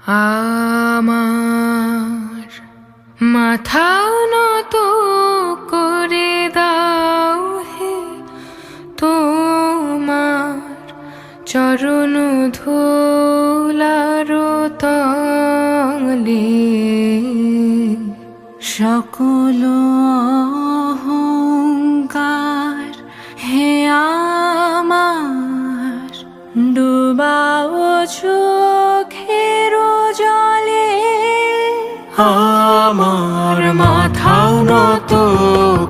আমার মাথা নত করে দাও হে, তোমার চরণ ধুলার তলে। সকল অহংকার হে আমার ডুবাও চোখের জলে। আমার মাথা নত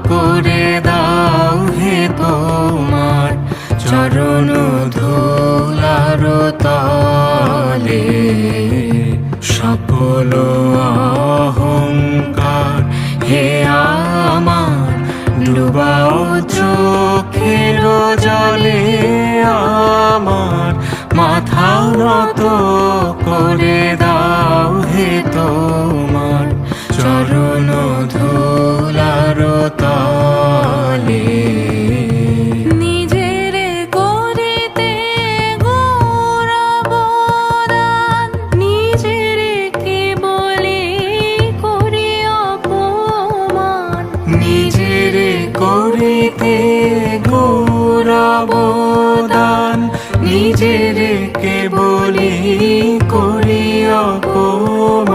করে দাও হে, তোমার চরণ ধুলার তলে। সকল অহংকার হে আমার ডুবাও চোখের জলে। আমার মাথা নত করে দাও হে, তোমার চরণ ধুলার তলে। নিজের করিতে গৌরবদান, নিজের কেবলি করি অপমান। নিজের করিতে নিজের কেবলি করি অপমান।